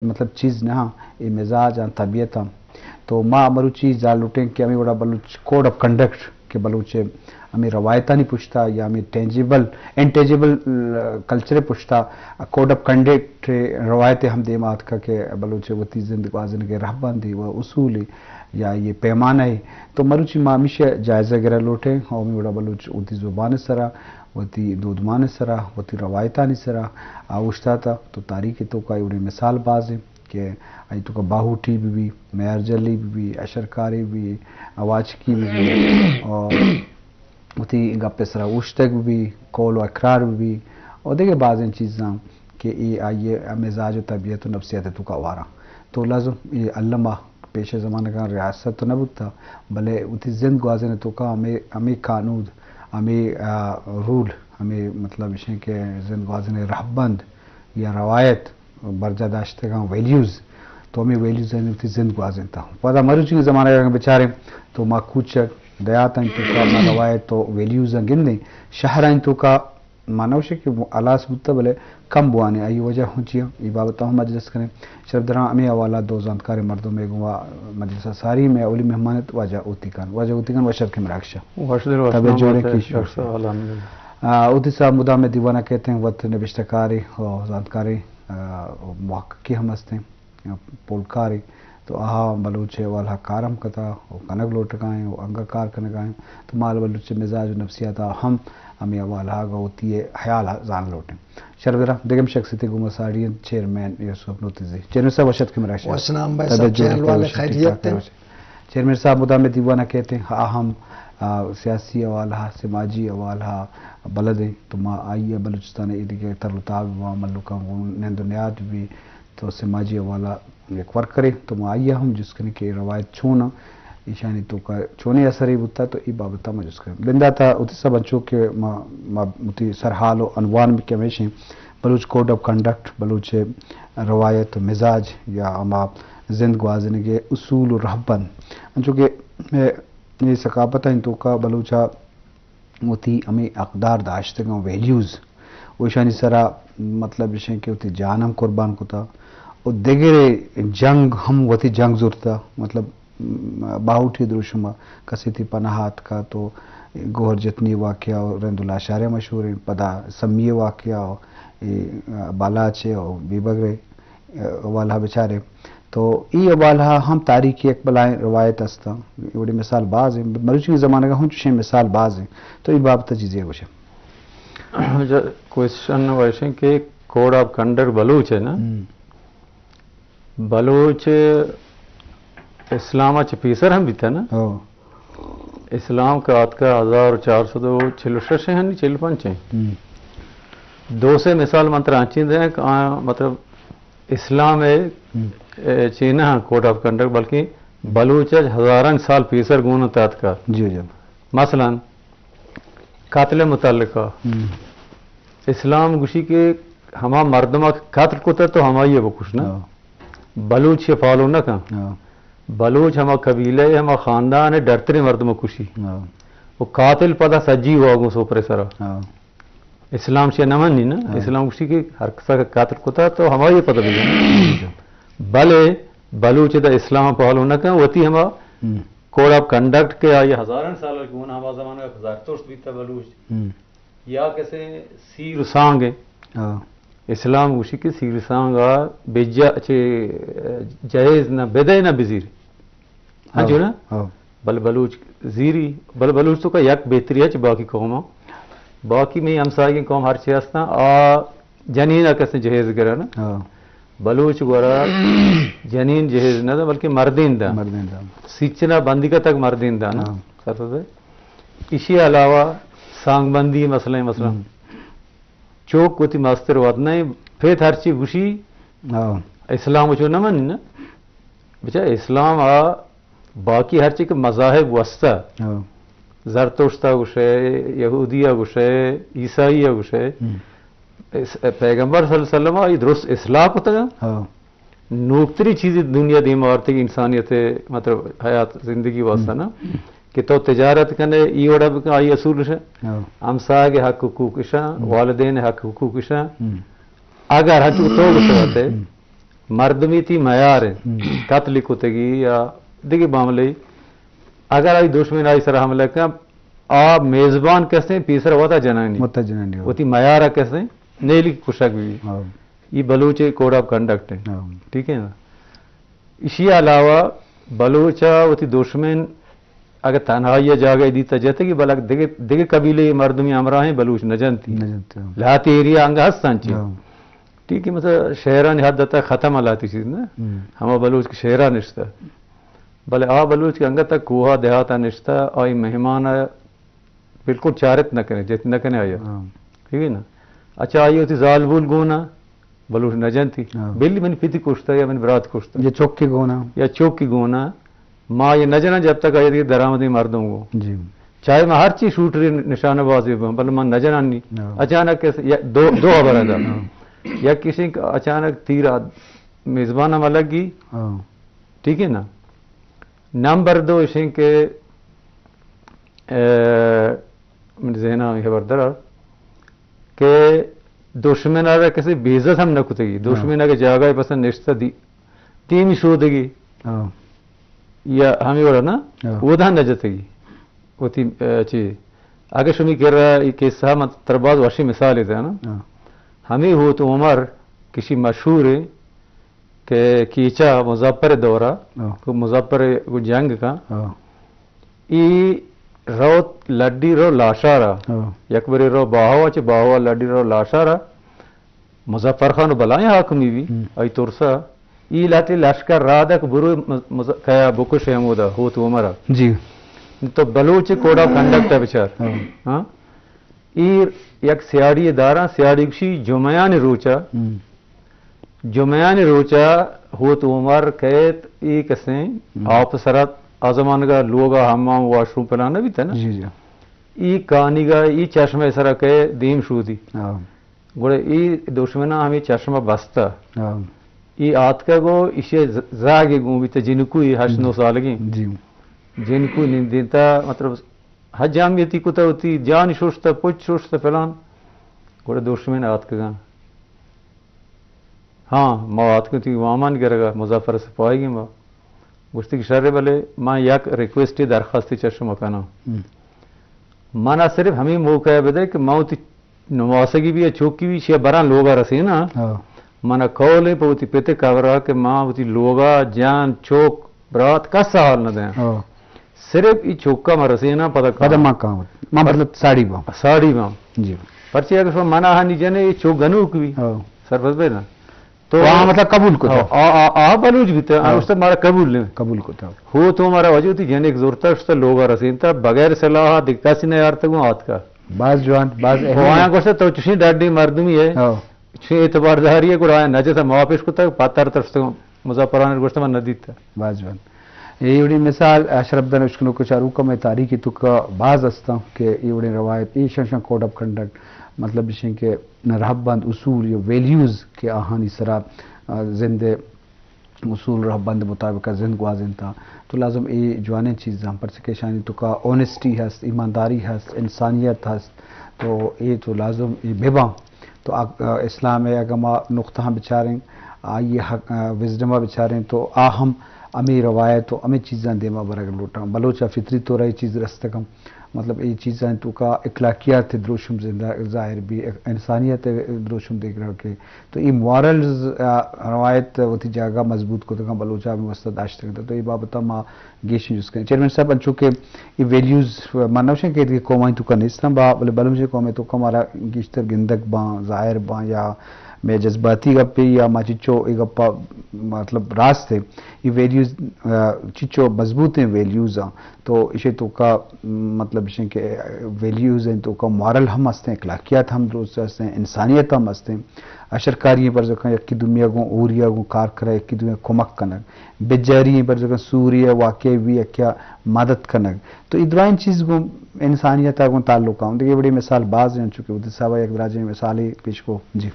मतलब चीज़ ना ये मिजाज आन तबीयत तो माँ बलूची जाल लुटें कि हमें बड़ा बलूच कोड ऑफ कंडक्ट के बलूचे हमें रवायता नहीं पूछता या हमें टेंजिबल इंटेजिबल कल्चर पूछता कोड ऑफ कंडक्ट रवायतें हम देमात का के बलूचे वती जिंदगी के रहबंदी व उसूली या ये पैमाना है तो मरुची माँ हमेशा जायज़ा गिरा लुटें और हमें बड़ा बलूच उती ज़ुबान सरा वती दूधमान सरा वती रवायतानी सरा आउश्ता था तो तारीख़ तो का उन्हें मिसाल बाज है कि आई तो का बाहूटी भी मैरजली भी अशरकारी भी आवाज़ भी और वती गप्पे सरा उश्तक भी कौल व अकरार भी और देखे बाज़ इन चीज़ां कि ये आइए मिजाज व तबीयत व नफ्सियत तो का वारा तो लाजम ये अल्लामा पेशे ज़माने का रियासत तो न था भले उती जिंद गुआजे ने तो का हमें कानून हमें रूल हमें मतलब इसे के जिंदगी ने रहबंद या रवायत बरजादाश्त का वैल्यूज़ तो हमें वैल्यूज़ जिंदगी था पता मरुची के ज़माने का बेचारे तो माँ कुचक दयात तो का रवायत तो वैल्यूज़ गिन नहीं शहर तो का मानव से कि अलास बुता भले कम बुआने आई वजह होची ये बाबत हम मजलिस करें शरदरा हमें हवाला दो जानकार मर्दों में गुआ मजलिस सारी में अवली मेहमान वजह उतिकान वशर के मराक्षा तबे जोड़े की उति साहब मुदा में दीवाना कहते हैं वत नबिश्तकारी और जानकारी मुहक्की हम हंसते हैं पोलकारी तो आहा बलूचे वाला कारम कता और कनक लोटकाएँ और अंगकार कनकाएँ तो माल बलूचे मिजाज नफ्सियात हम हमें वाला होती है हयाल जान लोटें शर्वरा बेगम शख्सियत गुमसाड़ियन चेयरमैन यूसुफ नूतिजी चेयरमैन साहब वशत के मराशा चेयरमैन साहब मुदा में दीवाना कहते हैं अहम सियासी अवाला समाजी अवाला बलद तो माँ आई बलूचिस्तान ईद के तरताब व मल्लुका नंदुनियात भी तो समाजी अवाला एक वर्क करे तो माँ आई हम जिसके के रवायत छूना ईशानी तो का चोने असर ही बुता तो ई बाबता में जिसका बिंदा था उति सब बच्चों के मुती सरहाल और अनवान में कमेशे Baloch code of conduct Baloch रवायत मिजाज या अमा जिंद गुआजने के उसूल और रहबन चूँकि ये सकाफत है तो का बलूचा मुती हमें अकदार दाश्त का वैल्यूज़ ईशानी सरा मतलब विषय के उती जान हम कुर्बान को था और देगरे जंग हम वती जंग जुरता मतलब बाहुठी दृश्यमा कसी थी पनाहात का तो गोहर जतनी वाक़या और रंदुल्ला शारे मशहूर है पदा समिये वाक़या और बालाचे और बीबगरे वाला बेचारे तो ये वाला हम तारीख़ एक बलाएं रवायत अस्ता बड़ी मिसाल बाज है मरुची के ज़माने का हम चुशे मिसाल बाज है तो ये बाबत चीज़ें कुछ क्वेश्चन वैसे के कोड ऑफ कंडक्ट बलूच है ना बलूच इस्लाम पीसर हम भी था ना इस्लाम का आज का 1446 है नहीं 45 है दो से मिसाल मंत्र आंचीद है मतलब इस्लाम है चीना कोड ऑफ कंडक्ट बल्कि बलूच हजारन साल पीसर गुण तात का जी जी मसलन कातिल मुतल्लिका इस्लाम गुशी के हमा मर्दमा कातिल को तो हमारी वो कुछ ना बलूच से फॉलो ना का बलूच हम कबीले हम खानदान है डरते मर्द में खुशी वो कातिल पदा सज्जी हुआ गो सोपरे सरा इस्लाम से नमन नहीं ना इस्लाम खुशी की हर का कातिल को था तो हमारी पता भी भले बलूच द इस्लाम पहल न का वती हम कोड ऑफ कंडक्ट के ये हजारन साल गुण हमारा जमाना का हजार तो भी था बलूच या कैसे सीर सांग इस्लाम खुशी की सीर सांग बेजा अच्छे जायज ना बेदे ना बिजीर हाँ जो ना बल बलूच जीरी बल बलूच तो का यक बेहतरी है बाकी कौम बाकी में हम सारी कौम हर चीज ना आ जनीन कैसे जहेज करा ना बलूच गोरा जनीन जहेज ना बल्कि मर्दीन दा सिचना बंदी का तक मर्दीन दा ना करते इसी अलावा सांग बंदी मसले मसला चौक कोती मास्टर वादना फिर हर चीज खुशी इस्लाम जो न मन ना बेचा इस्लाम आ बाकी हर चीज मज़ाहिब वस्ता जरतोश्ता गुशे यहूदिया गुशे ईसाइया गुशे पैगंबर सल्लल्लाहु अलैहि वसल्लम दुरुस्त इस्लाह को तगा नूतरी चीज़ें दुनिया दी मारती की इंसानियत मतलब हयात जिंदगी वास्ता ना कि तो तिजारत कने ई ओड़ा का आई असूल है हमसा के हक हुकूक इशा वालिदैन हक हुकूक इशा अगर हक तो गुशे मर्दमी थी मैार कत्ल कुतगी या दिगे मामले अगर आई दुश्मन आई सर हमले का आप मेजबान कैसे पीसर होता जनानी होती मैार कैसे नेली कुशक भी ये बलूच कोड ऑफ कंडक्ट है ठीक है ना। इसी अलावा बलूचा होती दुश्मन अगर तन्हाई जागे दी तजते कि बलक दिगे दिगे कबीले मर्दमी अमरा हैं बलूच न जनती लाती एरिया अंग हस्तांची ठीक है मतलब शहरान हद तक खत्म लाती चीज ना हम बलूच के शहरा निश्ता भले आ बलूच के अंग तक कुहा देहाता निश्ता और मेहमान बिल्कुल चारित न करें जितने न करें आया ठीक है ना। अच्छा आई होती जालबुल गोना बलूच न जनती बिल्ली मैंने पिति कुश्ता या मैंने बरात कुश्ता ये चौक की गोना या चौक की गोना माँ ये न जना जब तक आई थी दरामदी मर्दों को जी चाहे मैं हर चीज शूट रही निशानबाजी बल मैं न जना नहीं अचानक कैसे दो खबर था या किसी का अचानक तीर मेजबान हम अलग की ठीक है ना। नंबर 2 इसी के जेना खबरदार के दुश्मन आ रहा किसी बेइज्जत हम न कुतेगी दुश्मन के जगह पसंद निश्चित दी तीन शोधगी या हमें बोला ना वो धान न जतेगी वो थी चीज आगे शुमी कह रहा है कि मत तरबाज वाशी मिसाल है ना हमें हो तो उमर किसी मशहूर के कीचा मुजफ्फर दौरा को मुजफ्फर को जंग का ई रो लड्डी रो लाशारा यकबरी रो बाहवा लड्डी रो लाशारा मुजफ्फर खान बलाए हाकमी भी आई तुरसा ई लाती लश्कर रादक बुरु कया बुकुश हमूदा हो तो उमर जी तो बलूच कोड ऑफ कंडक्ट है बेचार हाँ ई एक सियाड़ी दारा सियाड़ी की जुमयान रोचा हो तो उमर कैत ई कसे आप सरत आजमान का लोग हमाम वाशरूम पलाना भी था ना जी जी ई कहानी का ई चश्मे सरा के दीम शूदी गोड़े ई दुश्मना हमें चश्मा बसता ई आत का गो इसे जागे गो भी तो जिनको ही 8-9 साल की जी जिनको निंदिता मतलब हजामियती कुता होती जान शोषता पुछ शोषता फलान गोड़े दुश्मन आत का हाँ माँ आत को थी वामान करेगा मुजफ्फर से पाएगी माँ गुस्ती की शर्रे वाले माँ यक रिक्वेस्ट दरखास्ती चश्मा कहना माना सिर्फ हमें मौका है बदे कि माँ नवासगी भी है चौकी भी शे बरा लोगा रसी ना माना कौले पवती पेते कवरा के माँ उती लोगा जान चौक बरात का सवाल न दें सिर्फ ई चौका में रसी ना पता माँ का माँ मतलब साड़ी माँ जी पर्ची अगर माना हानि जने ये चौक गनु भी सरबत बे ना तो वहाँ मतलब कबूल को था आ बलूच भी था उससे हमारा कबूल को था हो तो हमारा वजह थी जन एक जोर था उससे लोग रसीन था बगैर सलाह दिक्कत सी नहीं यार तक वो हाथ का बाज जवान बाज वहाँ को से तो चुशी डाडी मर्दमी है छे एतबार दारी है को आया नजे से वापस को तक पातर तरफ से मुजफ्फरान गोश्त में नदी था बाज जवान ये मिसाल अशरफदन उश्कनो को चारूका में तारीखी तुक बाज अस्ता के ये रवायत ये शंशा कोड ऑफ कंडक्ट मतलब इसे के रहबंद उसूल या वैल्यूज़ के आहानी सरा जिंदे उसूल रहबंद मुताबिक जिंद गुआजिन था तो लाजम ये जवाने चीज़ हम पर से शानी तो का ऑनेस्टी हस्त ईमानदारी हस्त इंसानियत हस्त तो ये तो लाजम ये बेबा तो इस्लाम है अगमा नुक्ता हम बेचारें ये विजडमा बेचारें तो हम अमी रवायत तो अमी चीज़ां देमा बरग लोटा बलोचा फितरी तो रही चीज़ रस्तकम मतलब ये चीज़ें तो का इखलाकियात द्रोशुम जिंदा ज़ाहिर भी इंसानियत द्रोशुम देख रहा के तो ये मॉरल्स रवायत होती जगह मजबूत को तो बलोचा में वस्तदाश्त करता तो ये बाबत माँ गेश यूज़ करें चेयरमैन साहब अंचू के ये वैल्यूज़ मानवशें के कौमाई तो का निस्ना बा बोले बलूम से कौमे तो हमारा गिश्तर गिंदक बाँ ज़ाहिर बाँ या मैं जज्बाती गप्पे या माँ चिच्चो एक गप्पा मतलब रास्ते ये वैल्यूज़ चिच्चो मजबूत हैं वैल्यूज़ तो इसे तो का मतलब इसे के वैल्यूज़ हैं तो का मॉरल हम हंसते हैं अखलाकियात हम दुरुस्त हंसते हैं इंसानियत हम हंसते हैं अशरकारी पर जो यक्की दुनिया को ऊरिया को कार करा यक्की दुनिया कुमक कनक बेजारी पर जो सूर्य वाक़े भी क्या मदद कनक तो इधराइन चीज़ को इंसानियत को ताल्लुक आऊँ देखिए बड़ी मिसाल बाज़ हैं चुके उधर साहब एक राजे मिसाल ही पेश को जी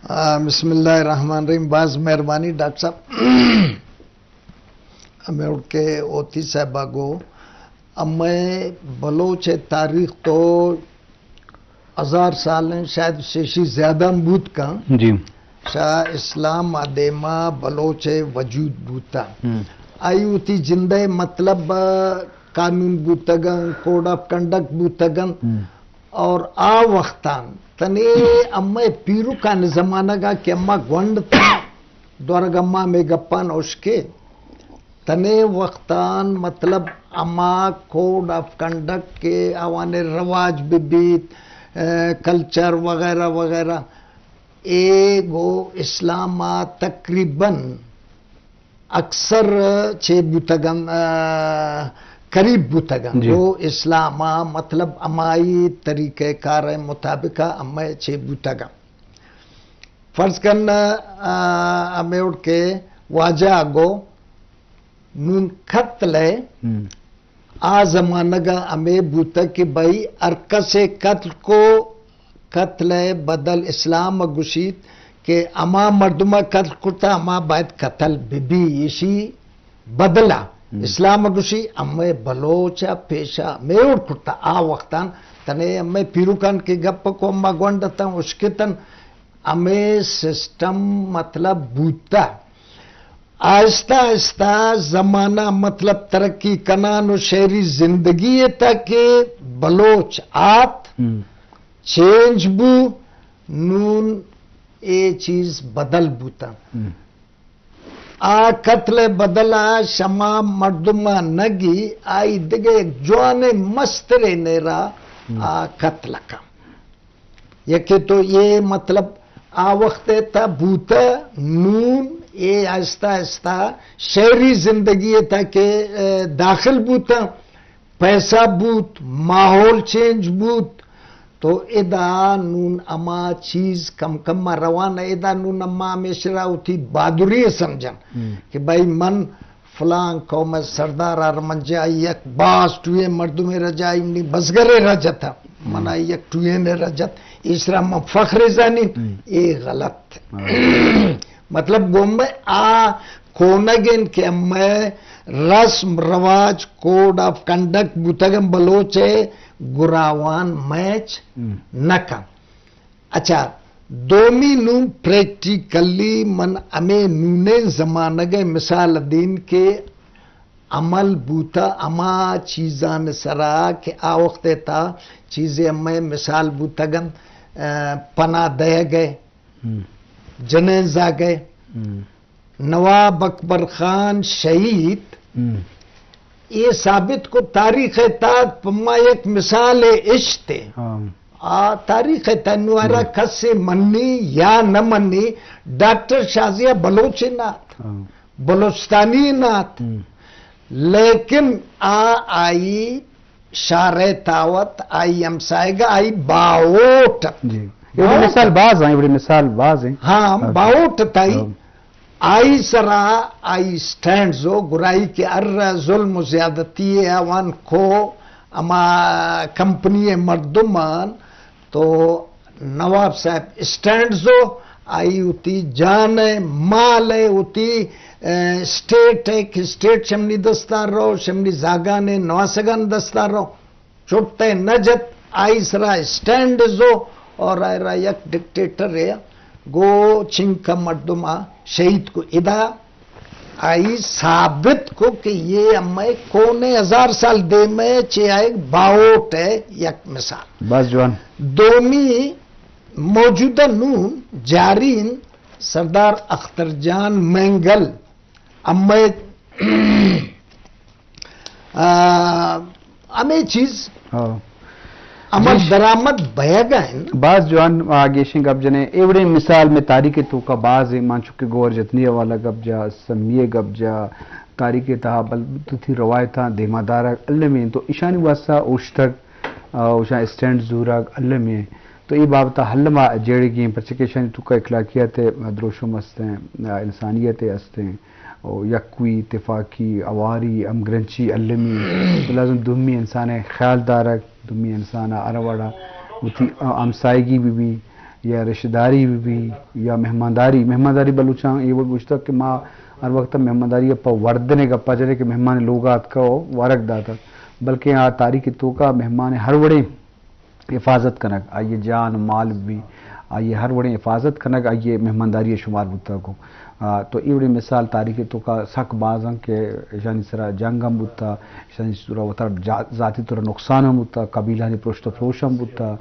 बिस्मिल्लाहिर्रहमानिर्रहीम बाज मेहरबानी डॉक्टर साहब हमें उठ के ओती साहबा को मैं बलोच तारीख तो 1000 साल हैं शायद शेषी ज्यादा बूत का जी شاہ اسلام آدیما بلوچ وجود بوتا آئیو تی جندے مطلب قانون بوتگن کوڈ آف کنڈکٹ بوتگن اور آ وقتان تنے اما پیرو کان زمانہ گا کہ اما گونڈ تا دورگما میں گپان اوشکے تنے وقتان مطلب اما کوڈ آف کنڈکٹ کے آوانے رواج بیت کلچر وغیرہ وغیرہ ایگو اسلاما تقریباً اکثر چھے بوتگن قریب بوتگن جو اسلاما مطلب امائی طریقہ کار مطابقہ امائی چھے بوتگن فرض کرنا ہمیں اٹھ کے واجہ گو نون خط لے آ زمانہ گا ہمیں بوتا کہ بھائی ارکس قتل کو قتل بدل اسلام گشید کہ اما مردمہ قتل کرتا اما باید قتل بی اسی بدلا اسلام گشی اما بلوچا پیشا میں اٹھ کرتا آ وقتان تنے اما پیروکان کی گپ کو اما گوندتا اس کے تن اما سسٹم مطلب بوتا آہستہ آہستہ زمانہ مطلب ترقی کنان و شہری زندگی تا کہ بلوچ آت چینج بو نون اے چیز بدل بوتا آ قتل بدلا شما مردمہ نگی آئی دگے ایک جوان مسترے نیرا آ قتل کا یکی تو یہ مطلب آ وقت تا بوتا نون یہ آہستہ آہستہ شہری زندگی تا کہ داخل بوتا پیسہ بوت ماحول چینج بوت تو ادا نون اما چیز کم کم روانہ ادا نون اما ہمیشہ ہوتی بہادری سمجھن کہ بھائی من فلان قوم سردار آرمنجا یک باس ٹوئے مردم رجائی منی بزگر رجتا منا یک ٹوئے نے رجت اسرا من فخر زانی یہ غلط مطلب گومبے آ کونگن کہ میں رسم رواج کوڈ آف کنڈکٹ بوتگم بلوچے گراوان میچ نکم اچھا دومی نون پریکٹیکلی من امیں نونے زمانہ گئے مثال دین کے عمل بوتا اما چیزان سرا کہ آ وقت تا چیزیں امیں مثال بوتگن پناہ دے گئے جنیزہ گئے نواب اکبر خان شہید یہ ثابت کو تاریخ تات پما ایک مثال عشق تاریخ تنوارا کس سے منی یا نہ منی ڈاکٹر شازیہ بلوچ نات بلوچستانی نات لیکن آئی شارع تاوت آئی امسائے گا آئی باوٹ یہ مثال باز ہیں بڑی مثال باز ہیں ہاں باوٹ تائی آئی سرا آئی سٹینڈزو گرائی کے ظلم و زیادتی آوان کو اما کمپنی مردمان تو نواب صاحب سٹینڈزو آئی ہوتی جان مال ہوتی سٹیٹ ہے کہ سٹیٹ شمنی دستار رو شمنی زاگانے نواسگان دستار رو چھوٹتے نجت آئی سرا سٹینڈزو اور آئی را یک ڈکٹیٹر ہے گو چنکا مردمہ شہید کو ادا آئی ثابت کو کہ یہ امیں کونے 1000 سال دے میں چاہے باوٹ ہے یک مثال بس جوان دومی موجودہ نون جارین سردار اختر جان مینگل امیں امیں چیز عمل درامد بیگا ہیں بعض جوان آگیشن گب جنے ایوڑے مثال میں تاریخ تو کا بعض ہے مان چکے گور جتنی والا گب جا سمیے گب جا تاریخ تہا بل تو تھی روایتاں دیما دارا اللہ میں تو ایشانی واسطہ اوشتک اوشان اسٹینڈ زورا اللہ میں تو یہ بابتا حل ما جیڑی گئیں پرچکیشن تو کا اخلاقیت دروشم ہستے ہیں انسانیت ہستے ہیں یکوی اتفاقی اواری امگرنچی علمی لازم دمی انسان خیال دارک دمی انسان اروڑا ہمسائیگی بھی یا رشتہ داری بھی یا مہمانداری بلوچاں یہ وہ گوشتا کہ ماں ہر وقت مہمانداری اپا وردنے کا پا چلے کہ مہمان لوگات کا وارک داتا بلکہ تاریخ تو کا مہمان ہر وڑے حفاظت کنک آئیے جان مال بھی آئیے ہر وڑے حفاظت کرنا آئیے مہمانداری شمار بودتا کو تو ای وڑی مثال تاریخ تو کا سک بازاں کہ شانی سرا جنگ ہم بودتا شانی سرا وطر ذاتی طور نقصان ہم بودتا قبیلہ نے پرشت فروش ہم بودتا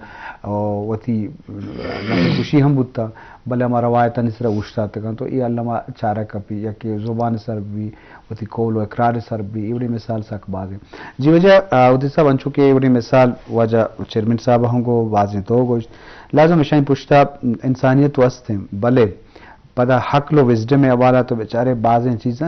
وتی خوشی ہم بودتا بلے ہمارا روایت نسرا اوشتا تکن تو ای علامہ چارہ کپی یا کہ زبان سر بھی وتی قول و اقرار سر بھی ای وڑی مثال سک باز ہے جی وجہ ودی صاحب انچو کہ ای وڑی مثال وجہ چیئرمین صاحب ہم کو واضح تو گوشت لازم شاین پوچھتا انسانیت وسط ہیں بلے پدا حق لو وزڈم حوالہ تو بیچارے بعض چیزیں